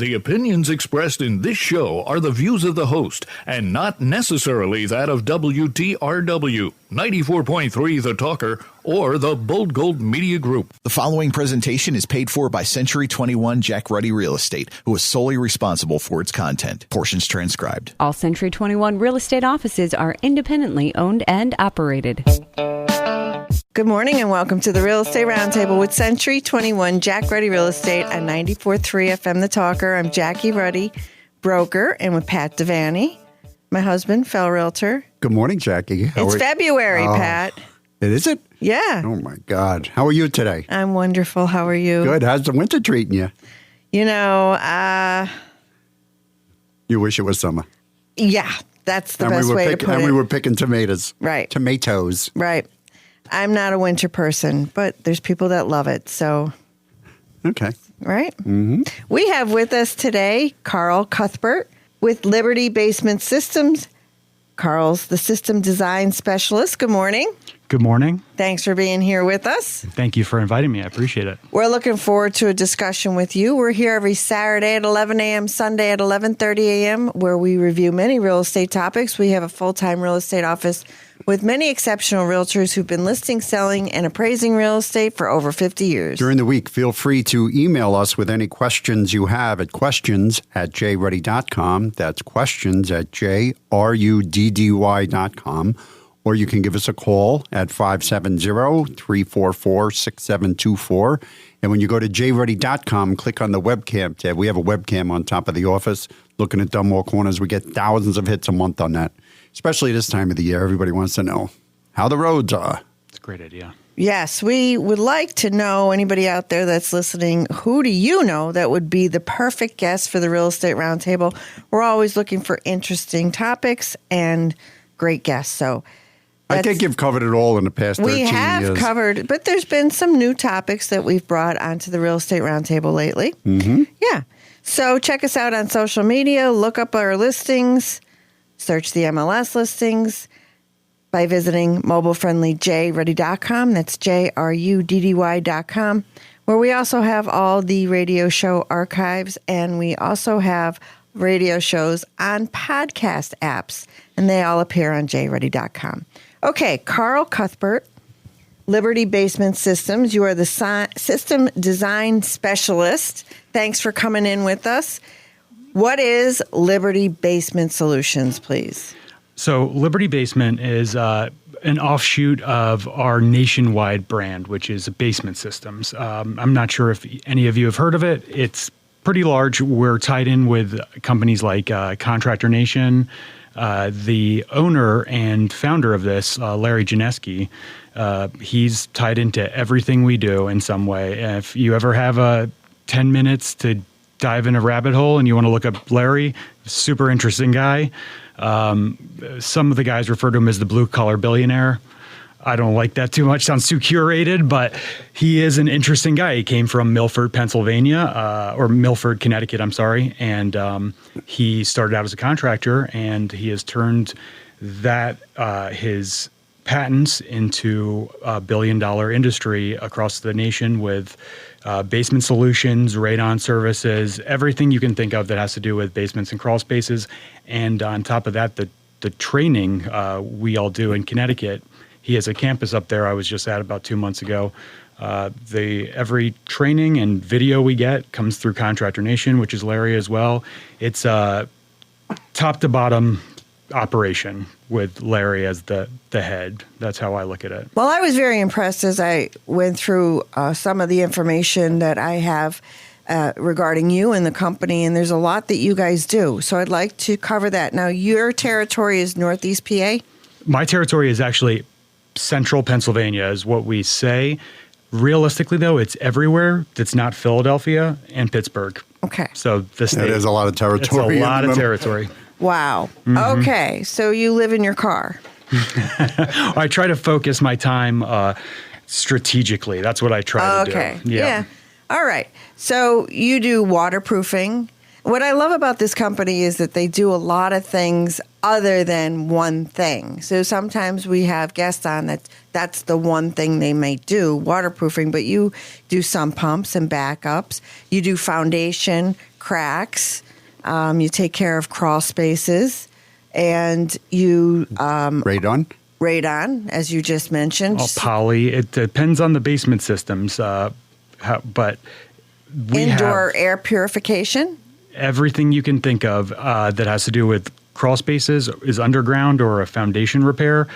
The opinions expressed in this show are the views of the host and not necessarily that of WTRW, 94.3 The Talker, or the Bold Gold Media Group. The following presentation is paid for by Century 21 Jack Ruddy Real Estate, who is solely responsible for its content. Portions transcribed. All Century 21 real estate offices are independently owned and operated. Good morning and welcome to the Real Estate Roundtable with Century 21 Jack Ruddy Real Estate on 94.3 FM The Talker. I'm Jackie Ruddy, broker, and with Pat Devaney, my husband, fellow realtor. Good morning, Jackie. It's February, Pat. Is it? Yeah. Oh, my God. How are you today? I'm wonderful. How are you? Good. How's the winter treating you? You know, You wish it was summer. yeah, that's the best way to put it. And we were picking tomatoes. Right. Tomatoes. Right. I'm not a winter person, but there's people that love it, so. Okay. Right? Mm-hmm. We have with us today Carl Cuthbert with Liberty Basement Systems. Carl's the system design specialist. Good morning. Good morning. Thanks for being here with us. Thank you for inviting me. I appreciate it. We're looking forward to a discussion with you. We're here every Saturday at 11 a.m., Sunday at 11:30 a.m., where we review many real estate topics. We have a full-time real estate office with many exceptional realtors who've been listing, selling, and appraising real estate for over 50 years. During the week, feel free to email us with any questions you have at questions@jruddy.com. That's questions@jruddy.com. Or you can give us a call at 570-344-6724. And when you go to jruddy.com, click on the webcam tab. We have a webcam on top of the office looking at Dunmore Corners. We get thousands of hits a month on that, especially this time of the year. Everybody wants to know how the roads are. It's a great idea. Yes, we would like to know, anybody out there that's listening, who do you know that would be the perfect guest for the Real Estate Roundtable? We're always looking for interesting topics and great guests. So I think you've covered it all in the past 13 years. We have covered, but there's been some new topics that we've brought onto the Real Estate Roundtable lately. Mm-hmm. Yeah. So check us out on social media. Look up our listings. Search the MLS listings by visiting mobilefriendlyjruddy.com. That's JRUDDY.com, where we also have all the radio show archives, and we also have radio shows on podcast apps, and they all appear on jruddy.com. Okay, Carl Cuthbert, Liberty Basement Systems. You are the system design specialist. Thanks for coming in with us. What is Liberty Basement Solutions, please? So Liberty Basement is an offshoot of our nationwide brand, which is Basement Systems. I'm not sure if any of you have heard of it. It's pretty large. We're tied in with companies like Contractor Nation. The owner and founder of this, Larry Janeski, he's tied into everything we do in some way. If you ever have 10 minutes to dive in a rabbit hole and you want to look up Larry, super interesting guy. Some of the guys refer to him as the blue-collar billionaire. I don't like that too much. Sounds too curated, but he is an interesting guy. He came from Milford, Pennsylvania, or Milford, Connecticut, I'm sorry. And he started out as a contractor, and he has turned that his patents into a billion-dollar industry across the nation with basement solutions, radon services, everything you can think of that has to do with basements and crawl spaces. And on top of that, the training we all do in Connecticut. He has a campus up there I was just at about 2 months ago. Every training and video we get comes through Contractor Nation, which is Larry as well. It's a top to bottom operation with Larry as the head. That's how I look at it. Well, I was very impressed as I went through some of the information that I have regarding you and the company, and there's a lot that you guys do. So I'd like to cover that. Now, your territory is Northeast PA? My territory is actually Central Pennsylvania is what we say. Realistically, though, it's everywhere that's not Philadelphia and Pittsburgh. Okay. So the state. There's a lot of territory. It's a lot of territory. Wow. Mm-hmm. Okay. So you live in your car. I try to focus my time strategically. That's what I try to do. Okay. Yeah. All right. So you do waterproofing. What I love about this company is that they do a lot of things other than one thing. So sometimes we have guests on that's the one thing they may do, waterproofing, but you do sump pumps and backups. You do foundation, cracks, you take care of crawl spaces, and you radon, as you just mentioned. Poly. It depends on the basement systems, but we indoor have air purification. everything you can think of that has to do with crawl spaces is underground or a foundation repair.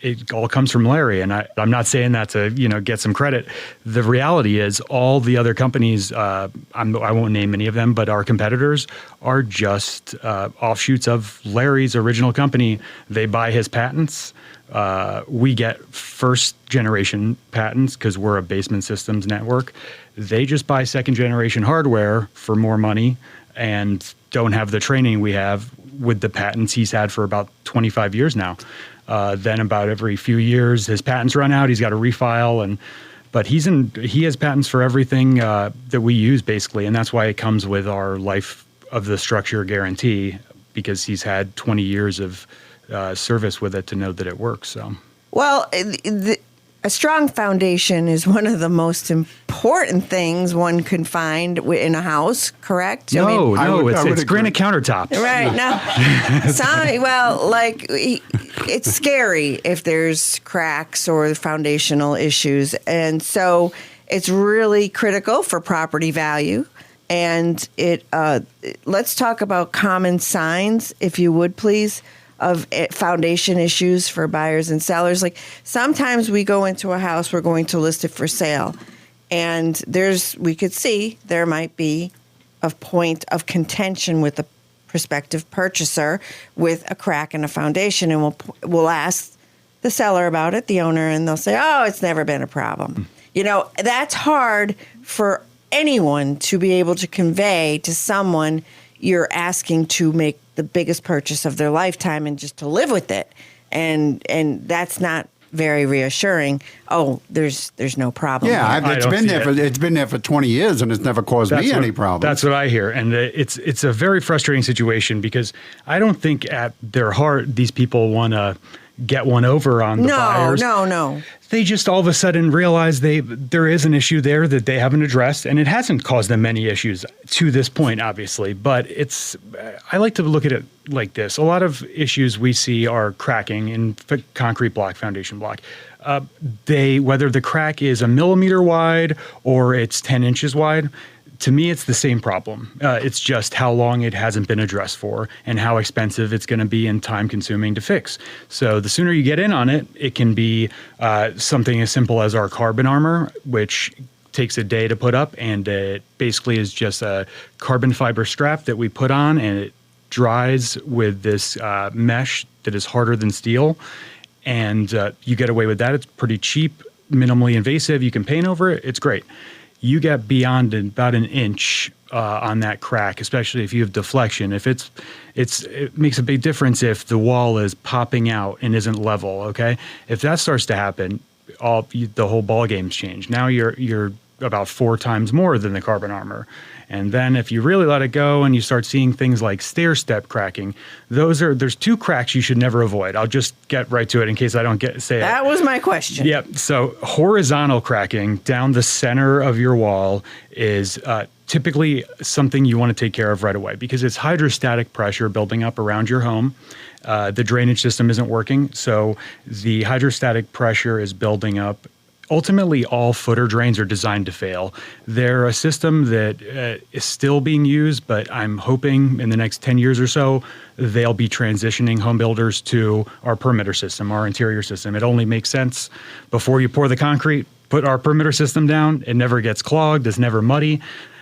It all comes from Larry, and I'm not saying that to get some credit. The reality is, all the other companies, I won't name any of them, but our competitors are just offshoots of Larry's original company. They buy his patents. We get first generation patents because we're a basement systems network. They just buy second generation hardware for more money and don't have the training we have with the patents he's had for about 25 years now. Then about every few years, his patents run out. He's got to refile, but he has patents for everything that we use basically, and that's why it comes with our life of the structure guarantee, because he's had 20 years of service with it to know that it works. So, well, a strong foundation is one of the most important things one can find in a house, correct? No, it's granite countertops. Right, no. It's scary if there's cracks or foundational issues. And so it's really critical for property value. And let's talk about common signs, if you would, please, of foundation issues for buyers and sellers. Like, sometimes we go into a house, we're going to list it for sale, and we could see there might be a point of contention with the prospective purchaser with a crack in a foundation, and we'll ask the seller about it, the owner, and they'll say, "Oh, it's never been a problem." That's hard for anyone to be able to convey to someone you're asking to make the biggest purchase of their lifetime and just to live with it. And that's not very reassuring. Oh, there's no problem. Yeah, it's been there for 20 years and it's never caused me any problems. That's what I hear. And it's a very frustrating situation, because I don't think at their heart these people want to get one over on the buyers. No. They just all of a sudden realize there is an issue there that they haven't addressed, and it hasn't caused them many issues to this point, obviously. But I like to look at it like this. A lot of issues we see are cracking in concrete block, foundation block. Whether the crack is a millimeter wide or it's 10 inches wide, to me, it's the same problem. It's just how long it hasn't been addressed for and how expensive it's going to be and time-consuming to fix. So the sooner you get in on it, it can be something as simple as our carbon armor, which takes a day to put up, and it basically is just a carbon fiber strap that we put on, and it dries with this mesh that is harder than steel. And you get away with that. It's pretty cheap, minimally invasive. You can paint over it. It's great. You get beyond about an inch on that crack, especially if you have deflection. If it makes a big difference if the wall is popping out and isn't level. Okay, if that starts to happen, the whole ball game's changed. Now you're about 4 times more than the carbon armor. And then if you really let it go and you start seeing things like stair step cracking, there's 2 cracks you should never avoid. I'll just get right to it in case I don't say it. That was my question. Yep. So horizontal cracking down the center of your wall is typically something you want to take care of right away, because it's hydrostatic pressure building up around your home. The drainage system isn't working, so the hydrostatic pressure is building up. Ultimately, all footer drains are designed to fail. They're a system that is still being used, but I'm hoping in the next 10 years or so, they'll be transitioning home builders to our perimeter system, our interior system. It only makes sense before you pour the concrete, put our perimeter system down. It never gets clogged. It's never muddy.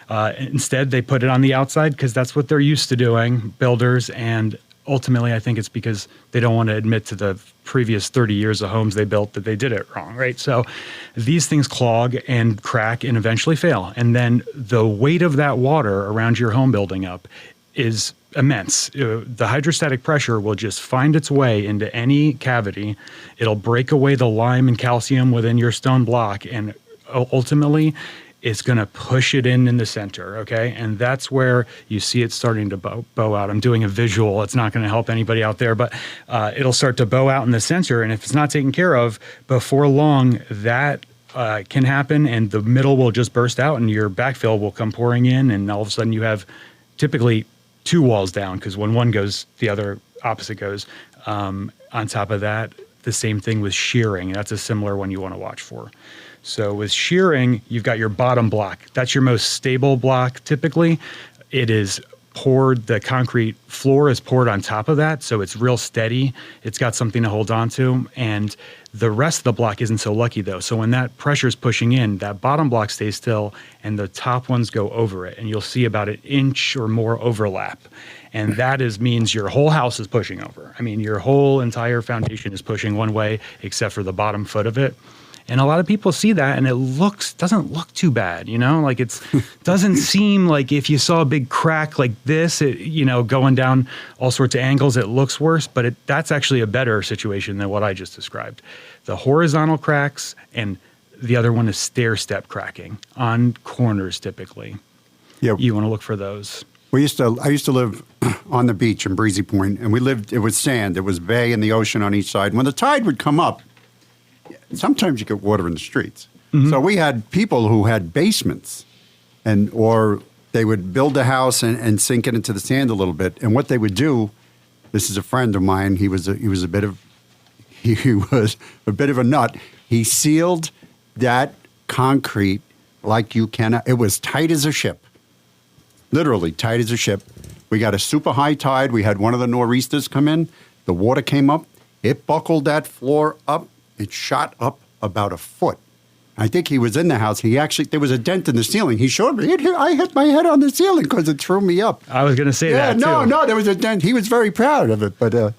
Instead, they put it on the outside because that's what they're used to doing, builders. And ultimately, I think it's because they don't want to admit to the previous 30 years of homes they built that they did it wrong, right? So these things clog and crack and eventually fail. And then the weight of that water around your home building up is immense. The hydrostatic pressure will just find its way into any cavity. It'll break away the lime and calcium within your stone block, and ultimately it's going to push it in the center, okay? And that's where you see it starting to bow out. I'm doing a visual. It's not going to help anybody out there, but it'll start to bow out in the center. And if it's not taken care of, before long, that can happen, and the middle will just burst out and your backfill will come pouring in, and all of a sudden you have typically two walls down, because when one goes, the other opposite goes. On top of that, the same thing with shearing. That's a similar one you want to watch for. So with shearing, you've got your bottom block. That's your most stable block typically. It is poured, the concrete floor is poured on top of that, so it's real steady. It's got something to hold on to, and the rest of the block isn't so lucky though. So when that pressure is pushing in, that bottom block stays still and the top ones go over it, and you'll see about an inch or more overlap. And that means your whole house is pushing over. I mean, your whole entire foundation is pushing one way except for the bottom foot of it. And a lot of people see that and it doesn't look too bad, like doesn't seem like if you saw a big crack like this, going down all sorts of angles, it looks worse, but that's actually a better situation than what I just described. The horizontal cracks, and the other one is stair step cracking on corners typically. Yeah. You want to look for those. I used to live on the beach in Breezy Point, and it was sand, it was bay and the ocean on each side. When the tide would come up, sometimes you get water in the streets. Mm-hmm. So we had people who had basements, or they would build a house and sink it into the sand a little bit. And what they would do, this is a friend of mine. He was a bit of a nut. He sealed that concrete like you cannot. It was tight as a ship, literally tight as a ship. We got a super high tide. We had one of the nor'easters come in. The water came up. It buckled that floor up. It shot up about a foot. I think he was in the house. There was a dent in the ceiling. He showed me. I hit my head on the ceiling because it threw me up. I was going to say that, too. No, there was a dent. He was very proud of it, but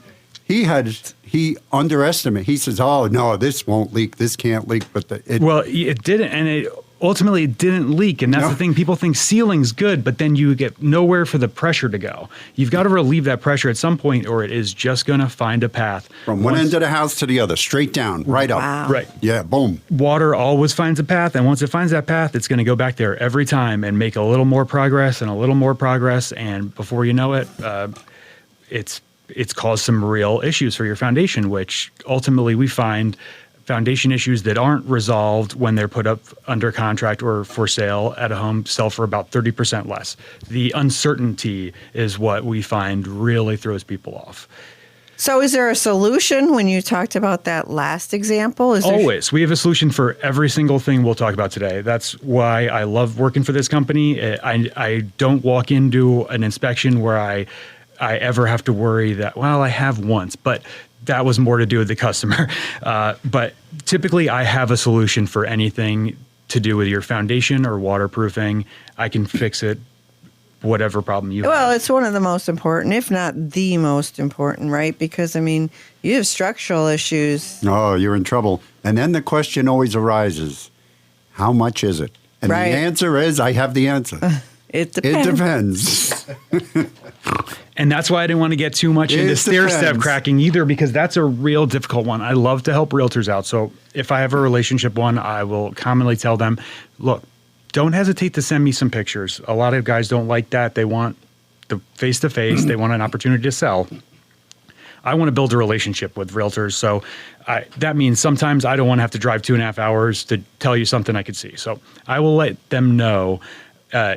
he underestimated. He says, "Oh no, this won't leak. This can't leak." But it didn't, and it ultimately didn't leak. And that's the thing. People think ceiling's good, but then you get nowhere for the pressure to go. You've got to relieve that pressure at some point, or it is just going to find a path from one end of the house to the other, straight down, right up. Wow. Right. Yeah. Boom. Water always finds a path, and once it finds that path, it's going to go back there every time and make a little more progress and a little more progress, and before you know it, it's caused some real issues for your foundation, which ultimately we find foundation issues that aren't resolved when they're put up under contract or for sale at a home sell for about 30% less. The uncertainty is what we find really throws people off. So is there a solution when you talked about that last example? Always. We have a solution for every single thing we'll talk about today. That's why I love working for this company. I don't walk into an inspection where I ever have to worry that, I have once, but that was more to do with the customer. But typically I have a solution for anything to do with your foundation or waterproofing. I can fix it, whatever problem you have. Well, it's one of the most important, if not the most important, right? Because, you have structural issues. Oh, you're in trouble. And then the question always arises, how much is it? And the answer is, I have the answer. It depends. It depends. And that's why I didn't want to get too much into stair-step cracking either, because that's a real difficult one. I love to help realtors out. So if I have a relationship one, I will commonly tell them, look, don't hesitate to send me some pictures. A lot of guys don't like that. They want the face-to-face. They want an opportunity to sell. I want to build a relationship with realtors. So that means sometimes I don't want to have to drive 2.5 hours to tell you something I could see. So I will let them know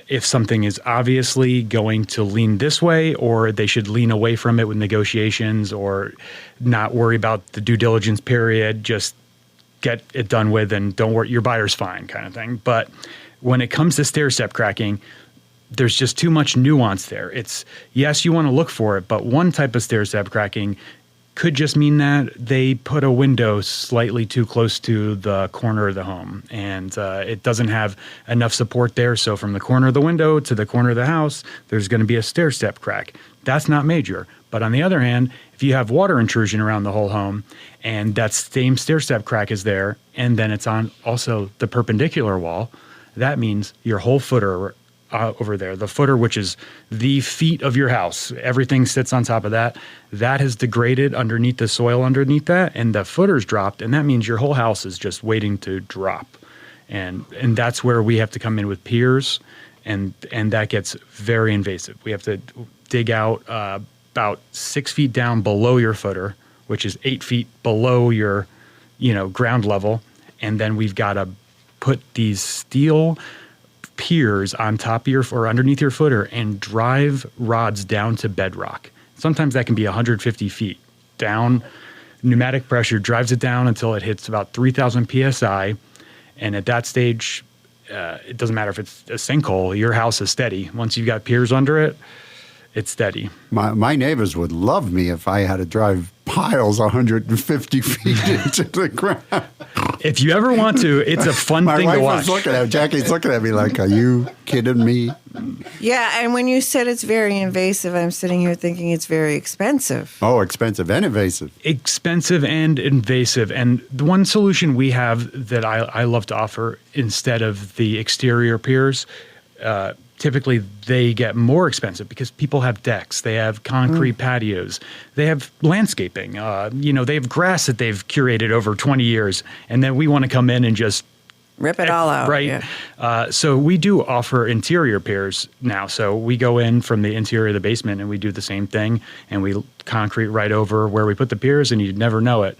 if something is obviously going to lean this way, or they should lean away from it with negotiations, or not worry about the due diligence period, just get it done with and don't worry, your buyer's fine kind of thing. But when it comes to stair-step cracking, there's just too much nuance there. It's, yes, you want to look for it, but one type of stair-step cracking could just mean that they put a window slightly too close to the corner of the home, and it doesn't have enough support there. So from the corner of the window to the corner of the house, there's going to be a stair-step crack. That's not major. But on the other hand, if you have water intrusion around the whole home and that same stair-step crack is there, and then it's on also the perpendicular wall, that means your whole footer over there, the footer, which is the feet of your house, everything sits on top of that. That has degraded underneath the soil underneath that, and the footer's dropped, and that means your whole house is just waiting to drop. And that's where we have to come in with piers, and that gets very invasive. We have to dig out about 6 feet down below your footer, which is 8 feet below your ground level, and then we've got to put these steel piers on top of your or underneath your footer and drive rods down to bedrock. Sometimes that can be 150 feet down. Pneumatic pressure drives it down until it hits about 3,000 PSI. And at that stage, it doesn't matter if it's a sinkhole, your house is steady. Once you've got piers under it, it's steady. My neighbors would love me if I had to drive piles 150 feet into the ground. If you ever want to, it's a fun thing to watch. Jackie's looking at me like, are you kidding me? Yeah, and when you said it's very invasive, I'm sitting here thinking it's very expensive. Oh, expensive and invasive. Expensive and invasive. And the one solution we have that I love to offer instead of the exterior piers, typically they get more expensive because people have decks, they have concrete patios, they have landscaping, they have grass that they've curated over 20 years. And then we want to come in and just rip it all out. Right. Yeah. So we do offer interior piers now. So we go in from the interior of the basement and we do the same thing. And we concrete right over where we put the piers and you'd never know it.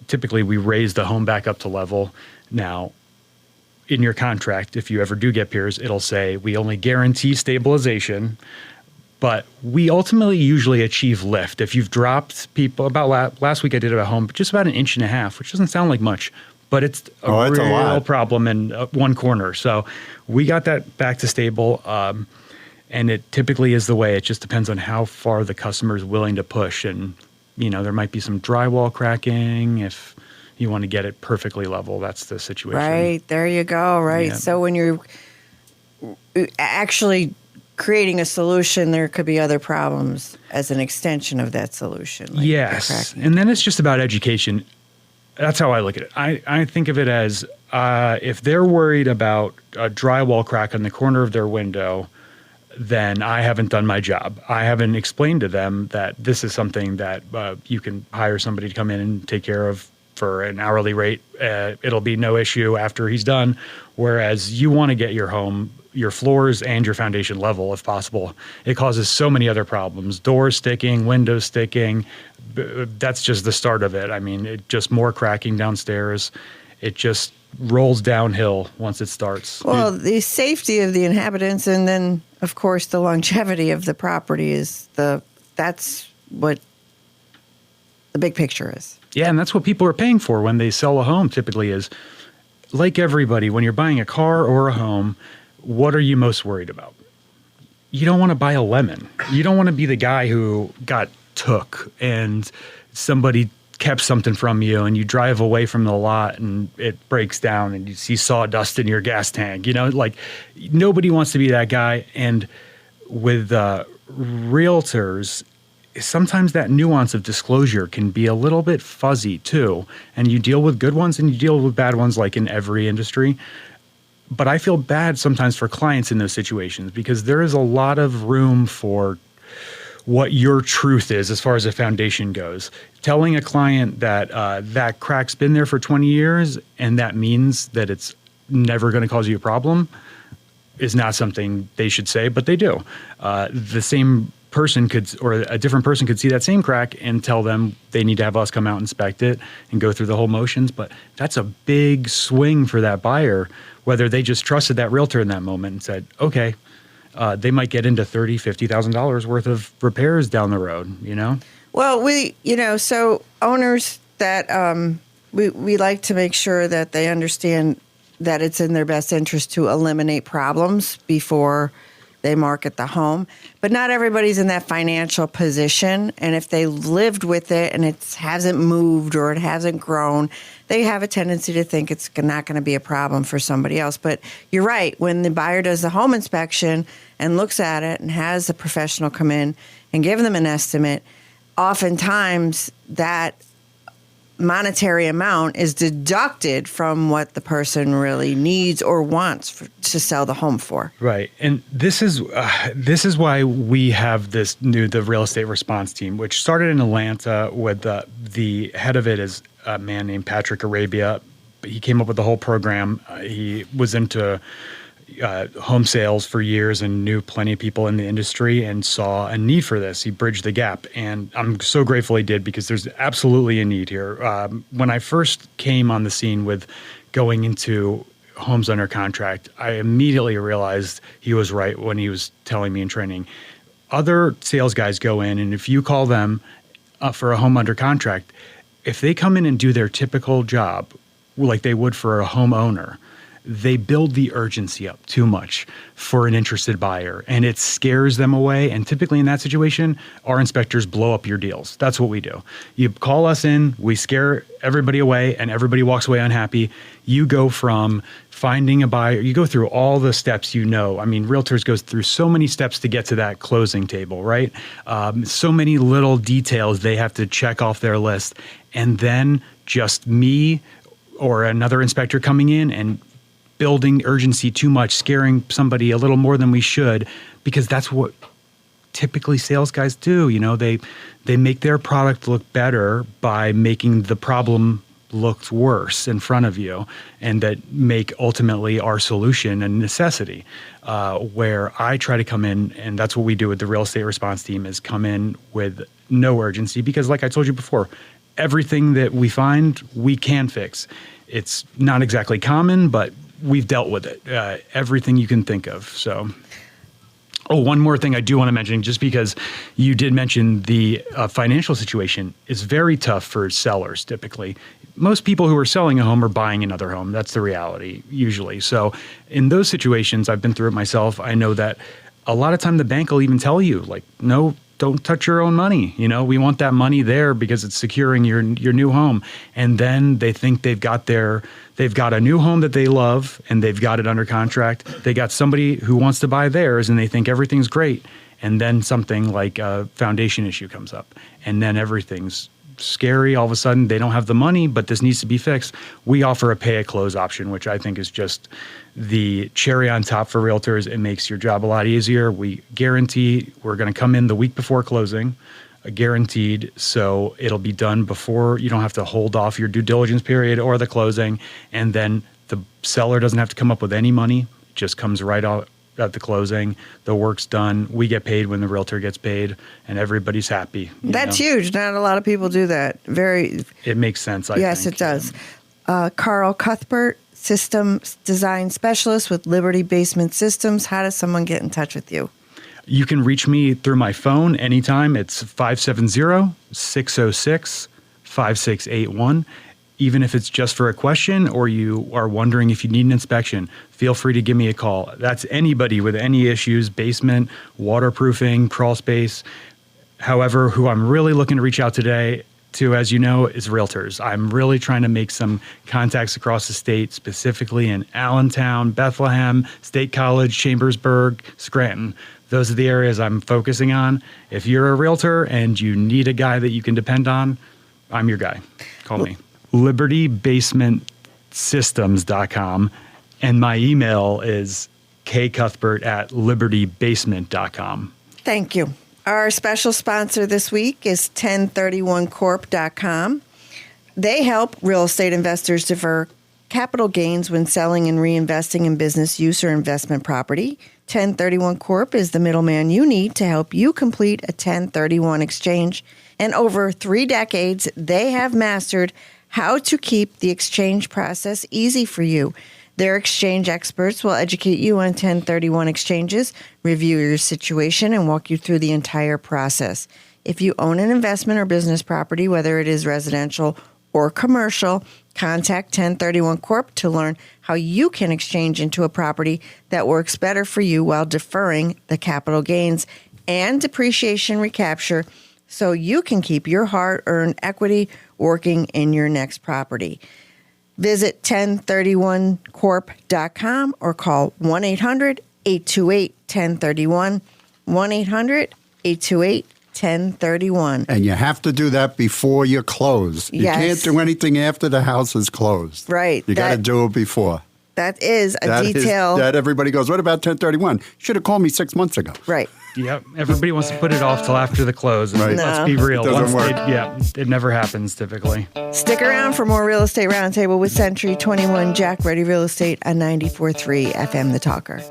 Typically, we raise the home back up to level. Now, in your contract, if you ever do get piers, it'll say we only guarantee stabilization. But we ultimately usually achieve lift. If you've dropped people, about last week I did it at home, just about 1.5 inches, which doesn't sound like much. But it's a real problem in one corner. So we got that back to stable, and it typically is the way. It just depends on how far the customer is willing to push. And, there might be some drywall cracking if you want to get it perfectly level. That's the situation. Right. There you go. Right. Yeah. So when you're actually creating a solution, there could be other problems as an extension of that solution. Like yes. And then it's just about education. That's how I look at it. I think of it as if they're worried about a drywall crack on the corner of their window, then I haven't done my job. I haven't explained to them that this is something that you can hire somebody to come in and take care of for an hourly rate. It'll be no issue after he's done. Whereas you want to get your home, your floors and your foundation level if possible. It causes so many other problems. Doors sticking, windows sticking. That's just the start of it. I mean, it just more cracking downstairs. It just rolls downhill once it starts. Well, the safety of the inhabitants and then, of course, the longevity of the property that's what the big picture is. Yeah, and that's what people are paying for when they sell a home typically is, like everybody, when you're buying a car or a home, what are you most worried about? You don't want to buy a lemon. You don't want to be the guy who got took and somebody kept something from you and you drive away from the lot and it breaks down and you see sawdust in your gas tank. Nobody wants to be that guy. And with realtors, sometimes that nuance of disclosure can be a little bit fuzzy too. And you deal with good ones and you deal with bad ones like in every industry. But I feel bad sometimes for clients in those situations because there is a lot of room for what your truth is as far as a foundation goes. Telling a client that that crack's been there for 20 years and that means that it's never going to cause you a problem is not something they should say, but they do. The same person or a different person could see that same crack and tell them they need to have us come out, inspect it, and go through the whole motions. But that's a big swing for that buyer, whether they just trusted that realtor in that moment and said, okay, they might get into $30,000, $50,000 worth of repairs down the road, Well, so owners that we like to make sure that they understand that it's in their best interest to eliminate problems before they market the home. But not everybody's in that financial position. And if they lived with it and it hasn't moved or it hasn't grown, they have a tendency to think it's not going to be a problem for somebody else. But you're right. When the buyer does the home inspection and looks at it and has a professional come in and give them an estimate, oftentimes that monetary amount is deducted from what the person really needs or wants to sell the home for. Right. And this is why we have the real estate response team, which started in Atlanta with the head of it is a man named Patrick Arabia. He came up with the whole program. He was into home sales for years and knew plenty of people in the industry and saw a need for this. He bridged the gap. And I'm so grateful he did because there's absolutely a need here. When I first came on the scene with going into homes under contract, I immediately realized he was right when he was telling me in training. Other sales guys go in, and if you call them for a home under contract, if they come in and do their typical job like they would for a homeowner, they build the urgency up too much for an interested buyer, and it scares them away. And typically in that situation, our inspectors blow up your deals. That's what we do. You call us in, we scare everybody away, and everybody walks away unhappy. You go from finding a buyer, you go through all the steps, I mean, realtors goes through so many steps to get to that closing table, right? So many little details they have to check off their list. And then just me or another inspector coming in and building urgency too much, scaring somebody a little more than we should, because that's what typically sales guys do. They make their product look better by making the problem look worse in front of you, and that make ultimately our solution a necessity. Where I try to come in, and that's what we do with the real estate response team, is come in with no urgency, because like I told you before, everything that we find, we can fix. It's not exactly common, but we've dealt with it. Everything you can think of. So, one more thing I do want to mention, just because you did mention the financial situation is very tough for sellers typically. Most people who are selling a home are buying another home. That's the reality usually. So in those situations, I've been through it myself. I know that a lot of time the bank will even tell you, like, no, don't touch your own money. We want that money there because it's securing your new home. And then they think they've got a new home that they love, and they've got it under contract. They got somebody who wants to buy theirs, and they think everything's great. And then something like a foundation issue comes up, and then everything's scary. All of a sudden they don't have the money, but this needs to be fixed. We offer a pay at close option, which I think is just the cherry on top for realtors. It makes your job a lot easier. We guarantee we're going to come in the week before closing, guaranteed. So it'll be done before, you don't have to hold off your due diligence period or the closing. And then the seller doesn't have to come up with any money. It just comes right out at the closing. The work's done. We get paid when the realtor gets paid, and everybody's happy. That's huge. Not a lot of people do that. It makes sense, I yes, think. It does. Carl Cuthbert, Systems Design Specialist with Liberty Basement Systems. How does someone get in touch with you? You can reach me through my phone anytime. It's 570-606-5681. Even if it's just for a question, or you are wondering if you need an inspection, feel free to give me a call. That's anybody with any issues, basement, waterproofing, crawl space. However, who I'm really looking to reach out today to, as you know, is realtors. I'm really trying to make some contacts across the state, specifically in Allentown, Bethlehem, State College, Chambersburg, Scranton. Those are the areas I'm focusing on. If you're a realtor and you need a guy that you can depend on, I'm your guy. Call me. LibertyBasementSystems.com, and my email is kcuthbert@libertybasement.com. Thank you. Our special sponsor this week is 1031corp.com. They help real estate investors defer capital gains when selling and reinvesting in business use or investment property. 1031 Corp is the middleman you need to help you complete a 1031 exchange. And over 3 decades, they have mastered how to keep the exchange process easy for you. Their exchange experts will educate you on 1031 exchanges, review your situation, and walk you through the entire process. If you own an investment or business property, whether it is residential or commercial, contact 1031 Corp to learn how you can exchange into a property that works better for you while deferring the capital gains and depreciation recapture, so you can keep your hard-earned equity working in your next property. Visit 1031corp.com or call 1-800-828-1031, 1-800-828-1031. And you have to do that before you close. You Yes. can't do anything after the house is closed. Right. You got to do it before. That is a detail. That everybody goes, what about 1031? Should have called me 6 months ago. Right. Yep. Everybody wants to put it off till after the close. And Right. let's be real. It doesn't work. It never happens typically. Stick around for more Real Estate Roundtable with Century 21 Jack Ready Real Estate on 94.3 FM The Talker.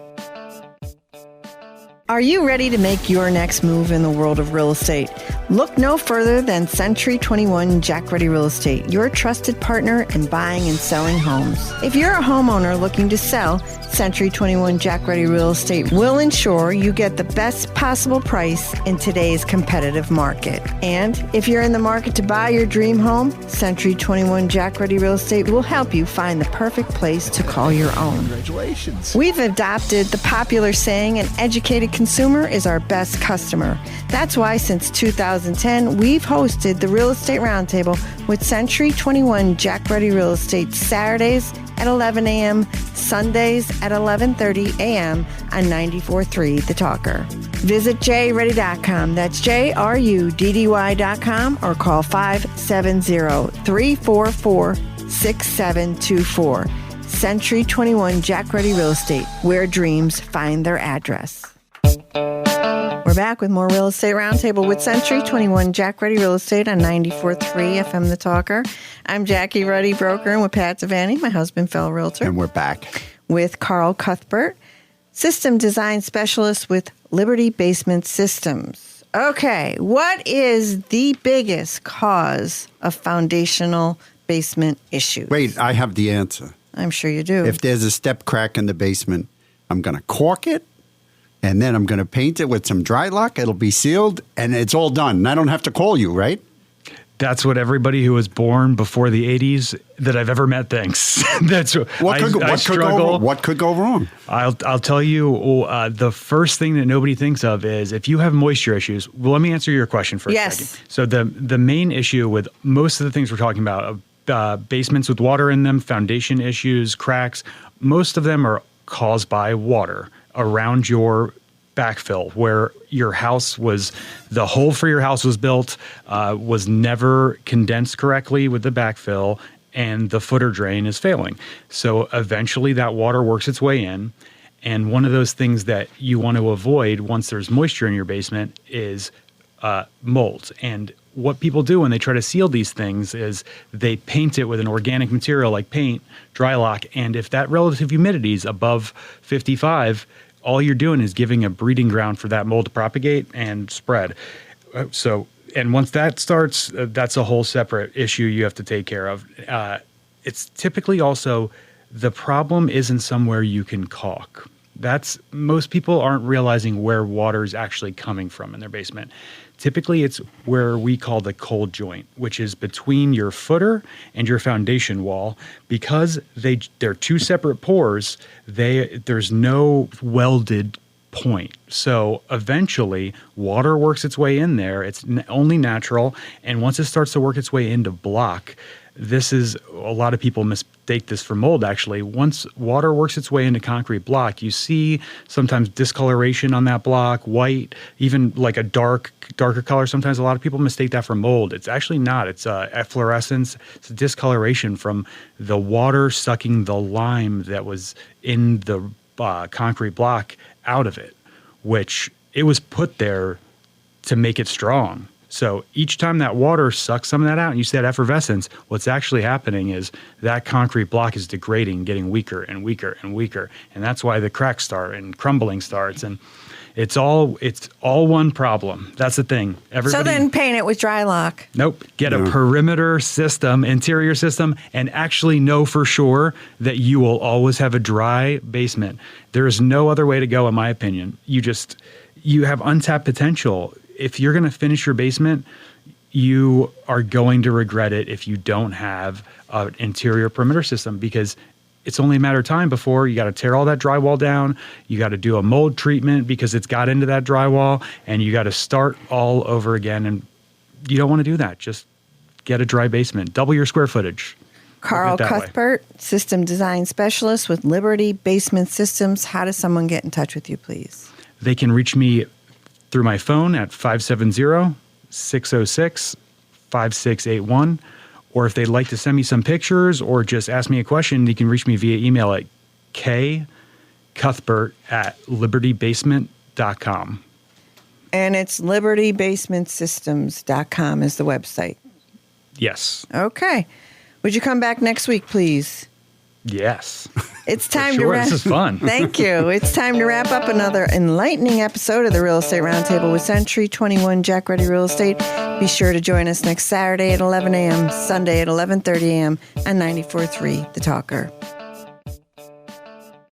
Are you ready to make your next move in the world of real estate? Look no further than Century 21 Jack Ready Real Estate, your trusted partner in buying and selling homes. If you're a homeowner looking to sell, Century 21 Jack Ready Real Estate will ensure you get the best possible price in today's competitive market. And if you're in the market to buy your dream home, Century 21 Jack Ready Real Estate will help you find the perfect place to call your own. Congratulations. We've adopted the popular saying, an educated consumer is our best customer. That's why since 2010, we've hosted the Real Estate Roundtable with Century 21 Jack Ready Real Estate Saturdays at 11 a.m., Sundays at 11:30 a.m. on 94.3 The Talker. Visit jready.com. That's JRUDDY.com or call 570-344-6724. Century 21 Jack Ready Real Estate, where dreams find their address. We're back with more Real Estate Roundtable with Century 21 Jack Ready Real Estate on 94.3 FM The Talker. I'm Jackie Ruddy, broker, and with Pat Savani, my husband, fellow realtor. And we're back. With Carl Cuthbert, system design specialist with Liberty Basement Systems. Okay, what is the biggest cause of foundational basement issues? Wait, I have the answer. I'm sure you do. If there's a step crack in the basement, I'm going to caulk it, and then I'm going to paint it with some dry lock. It'll be sealed, and it's all done. And I don't have to call you, right? That's what everybody who was born before the 80s that I've ever met thinks. That's What could go wrong? I'll tell you, the first thing that nobody thinks of is if you have moisture issues. Well, let me answer your question for a second. So the main issue with most of the things we're talking about, basements with water in them, foundation issues, cracks, most of them are caused by water around your backfill, where your house was, the hole for your house was built, was never condensed correctly with the backfill, and the footer drain is failing. So eventually that water works its way in. And one of those things that you want to avoid once there's moisture in your basement is mold. And what people do when they try to seal these things is they paint it with an organic material like paint, dry lock, and if that relative humidity is above 55, all you're doing is giving a breeding ground for that mold to propagate and spread. And once that starts, that's a whole separate issue you have to take care of. It's typically also, the problem isn't somewhere you can caulk. Most people aren't realizing where water is actually coming from in their basement. Typically, it's where we call the cold joint, which is between your footer and your foundation wall. Because they're two separate pores, there's no welded point. So eventually, water works its way in there. It's only natural. And once it starts to work its way into block, this is, a lot of people mistake this for mold, actually. Once water works its way into concrete block, you see sometimes discoloration on that block, white, even like a darker color. Sometimes a lot of people mistake that for mold. It's actually not. It's efflorescence. It's a discoloration from the water sucking the lime that was in the concrete block out of it, which it was put there to make it strong. So each time that water sucks some of that out, and you see that effervescence, what's actually happening is that concrete block is degrading, getting weaker and weaker and weaker. And that's why the cracks start and crumbling starts. And it's all one problem. That's the thing. So then paint it with dry lock. Nope. Get a perimeter system, interior system, and actually know for sure that you will always have a dry basement. There is no other way to go, in my opinion. You have untapped potential. If you're going to finish your basement, you are going to regret it if you don't have an interior perimeter system, because it's only a matter of time before you got to tear all that drywall down. You got to do a mold treatment because it's got into that drywall, and you got to start all over again. And you don't want to do that. Just get a dry basement. Double your square footage. Carl Cuthbert, system design specialist with Liberty Basement Systems. How does someone get in touch with you, please? They can reach me through my phone at 570-606-5681. Or if they'd like to send me some pictures or just ask me a question, you can reach me via email at kcuthbert@libertybasement.com. And it's libertybasementsystems.com is the website. Yes. Okay. Would you come back next week, please? Yes. It's time sure. to wrap. This is fun. Thank you. It's time to wrap up another enlightening episode of the Real Estate Roundtable with Century 21 Jack Ready Real Estate. Be sure to join us next Saturday at 11 a.m., Sunday at 11:30 a.m. on 94.3 The Talker.